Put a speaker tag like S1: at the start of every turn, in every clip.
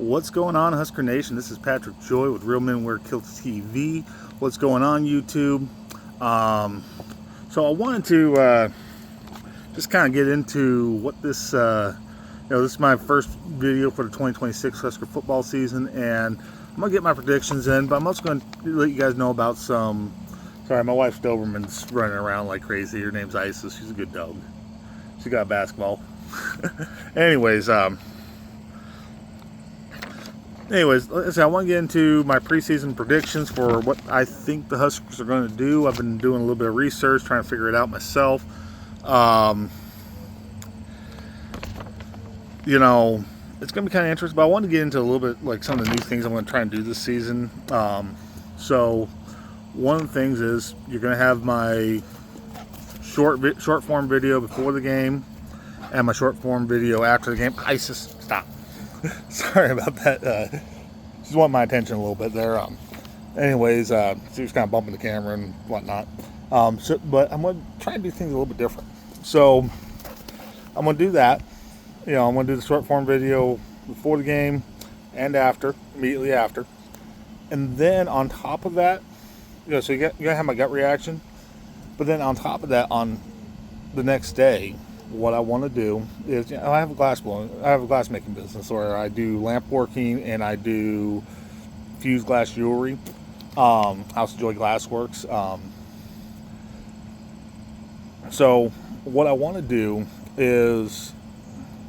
S1: What's going on, Husker Nation? This is Patrick Joy with Real Men Wear Kilts TV. What's going on, YouTube? So I wanted to just kind of get into what this, this is my first video for the 2026 Husker football season, and I'm going to get my predictions in, but I'm also going to let you guys know about some, sorry, my wife Doberman's running around like crazy. Her name's Isis. She's a good dog. She got basketball. Anyways, let's see, I want to get into my preseason predictions for what I think the Huskers are going to do. I've been doing a little bit of research, trying to figure it out myself. It's going to be kind of interesting, but I want to get into a little bit like some of the new things I'm going to try and do this season. So one of the things is you're going to have my short form video before the game and my short form video after the game. Isis, stop. Sorry about that. Just want my attention a little bit there. Anyways, she was kind of bumping the camera and whatnot. But I'm going to try and do things a little bit different. So I'm going to do that. I'm going to do the short form video before the game and after, immediately after. And then on top of that, so you got to have my gut reaction. But then on top of that, on the next day, what I want to do is, I have a glass making business where I do lamp working and I do fused glass jewelry. House of Joy Glassworks. So what I want to do is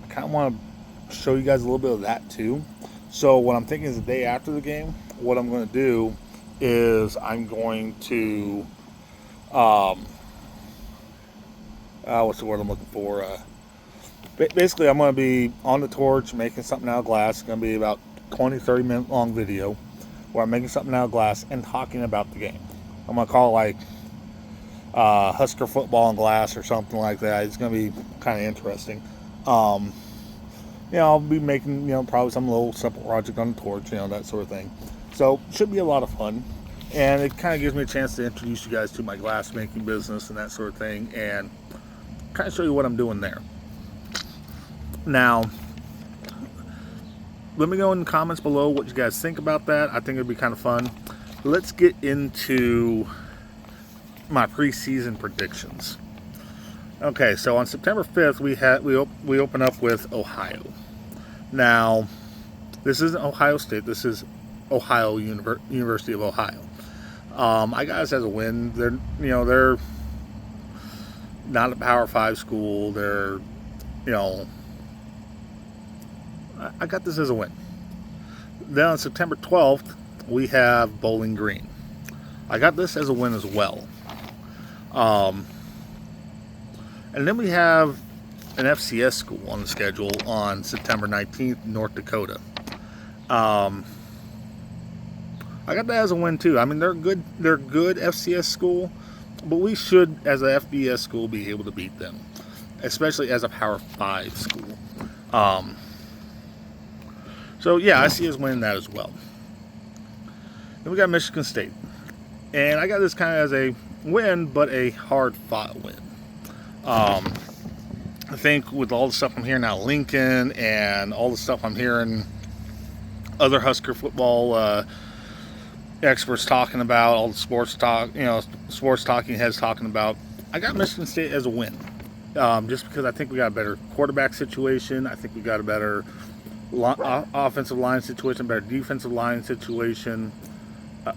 S1: I kind of want to show you guys a little bit of that too. So what I'm thinking is the day after the game, what I'm going to do is I'm going to what's the word I'm looking for? Basically, I'm going to be on the torch making something out of glass. It's going to be about 20-30 minute long video where I'm making something out of glass and talking about the game. I'm going to call it like Husker football and glass or something like that. It's going to be kind of interesting. I'll be making probably some little simple project on the torch, that sort of thing. So it should be a lot of fun. And it kind of gives me a chance to introduce you guys to my glass making business and that sort of thing, and kind of show you what I'm doing there. Now, let me know in the comments below what you guys think about that. I think it'd be kind of fun. Let's get into my preseason predictions. Okay, so on September 5th, we open up with Ohio. Now, this isn't Ohio State. This is Ohio University of Ohio. I got us as a win. They're not a Power 5 school. They're, I got this as a win. Then on September 12th, we have Bowling Green. I got this as a win as well. And then we have an FCS school on the schedule on September 19th, North Dakota. I got that as a win too. I mean, they're good FCS school, but we should, as a FBS school, be able to beat them, especially as a Power 5 school. So yeah, I see us winning that as well. Then we got Michigan State, and I got this kind of as a win, but a hard-fought win. I think with all the stuff I'm hearing out of Lincoln and all the stuff I'm hearing other Husker football experts talking about, all the sports talking heads talking about, I got Michigan State as a win. Just because I think we got a better quarterback situation. I think we got a better offensive line situation, better defensive line situation.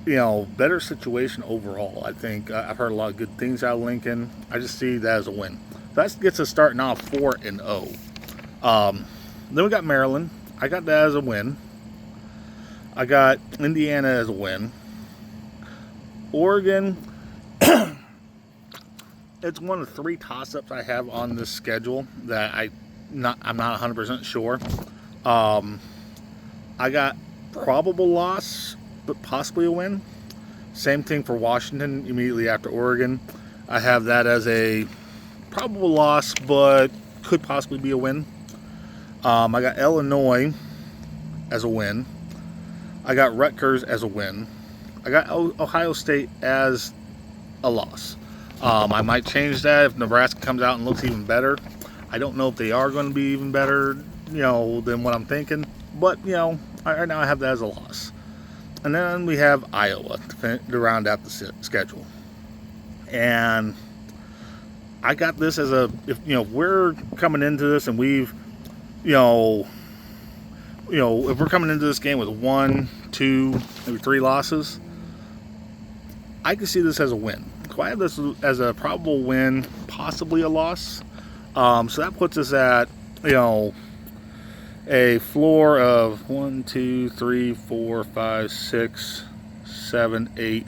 S1: Better situation overall. I think I've heard a lot of good things out of Lincoln. I just see that as a win. That gets us starting off 4-0. Then we got Maryland. I got that as a win. I got Indiana as a win. Oregon, it's one of the 3 toss-ups I have on this schedule that I'm not 100% sure. I got probable loss, but possibly a win. Same thing for Washington immediately after Oregon. I have that as a probable loss, but could possibly be a win. I got Illinois as a win. I got Rutgers as a win. I got Ohio State as a loss. I might change that if Nebraska comes out and looks even better. I don't know if they are going to be even better, than what I'm thinking. But, Right now I have that as a loss. And then we have Iowa to round out the schedule. And I got this as if we're coming into this and we've, if we're coming into this game with 1, 2, maybe 3 losses, I can see this as a win. So I have this as a probable win, possibly a loss. So that puts us at, a floor of 1, 2, 3, 4, 5, 6, 7, 8.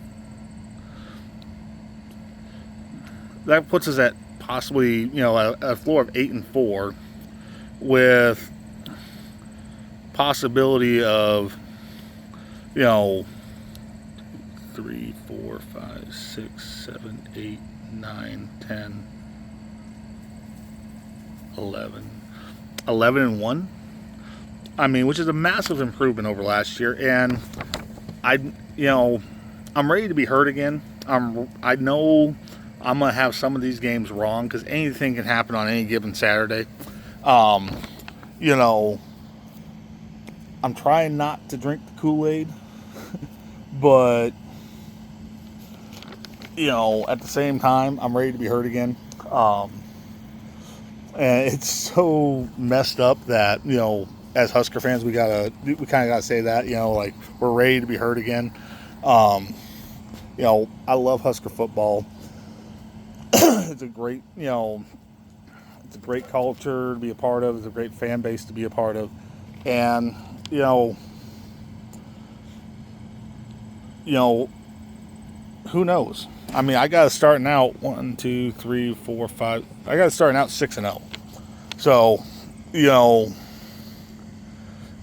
S1: That puts us at possibly, a floor of 8 and 4, with possibility of, 3, 4, 5, 6, 7, 8, 9, 10, 11 and 1. I mean, which is a massive improvement over last year. And I'm ready to be hurt again. I know I'm going to have some of these games wrong, because anything can happen on any given Saturday. I'm trying not to drink the Kool-Aid, but, at the same time, I'm ready to be hurt again. And it's so messed up that, as Husker fans, we kind of gotta say that, like, we're ready to be hurt again. I love Husker football. It's a great, it's a great culture to be a part of. It's a great fan base to be a part of. And, who knows? I mean, I got to starting out 1, 2, 3, 4, 5. I got to starting out 6-0. So,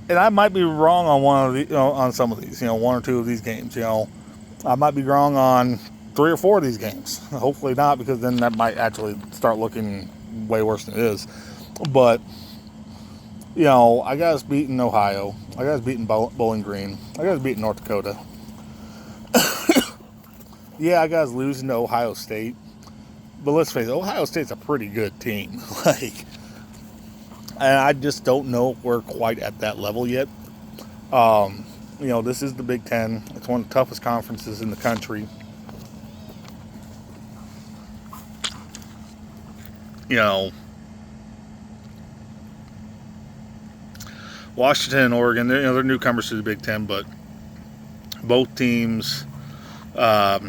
S1: and I might be wrong on one of the, on some of these, 1 or 2 of these games. I might be wrong on 3 or 4 of these games. Hopefully not, because then that might actually start looking way worse than it is. But, I got us beating Ohio. I got us beating Bowling Green. I got us beating North Dakota. Yeah, I got us losing to Ohio State. But let's face it, Ohio State's a pretty good team. And I just don't know if we're quite at that level yet. This is the Big Ten. It's one of the toughest conferences in the country. Washington and Oregon, they're newcomers to the Big Ten, but both teams are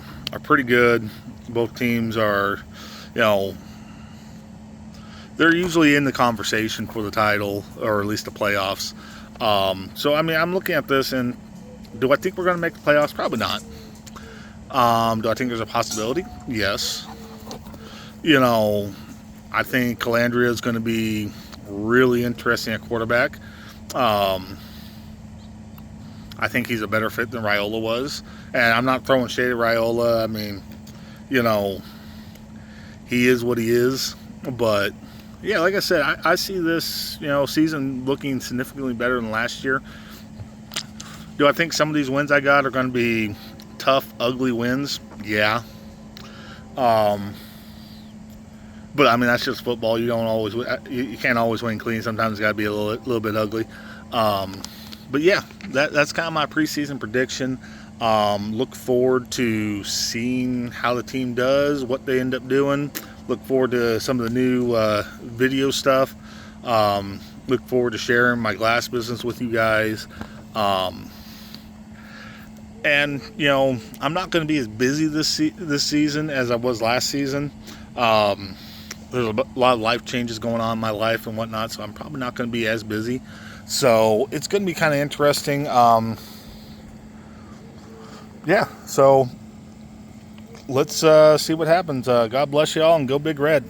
S1: pretty good. Both teams are, they're usually in the conversation for the title, or at least the playoffs. So, I mean, I'm looking at this, and do I think we're going to make the playoffs? Probably not. Do I think there's a possibility? Yes. I think Calandria is going to be really interesting at quarterback. I think he's a better fit than Raiola was. And I'm not throwing shade at Raiola. I mean, he is what he is. But, yeah, like I said, I see this, season looking significantly better than last year. Do I think some of these wins I got are going to be tough, ugly wins? Yeah. But I mean, that's just football. You can't always win clean. Sometimes it's got to be a little bit ugly. But yeah, that's kind of my preseason prediction. Look forward to seeing how the team does, what they end up doing. Look forward to some of the new video stuff. Look forward to sharing my glass business with you guys. And I'm not going to be as busy this season as I was last season. There's a lot of life changes going on in my life and whatnot, so I'm probably not going to be as busy. So it's going to be kind of interesting. Yeah, so let's see what happens. God bless you all, and go Big Red.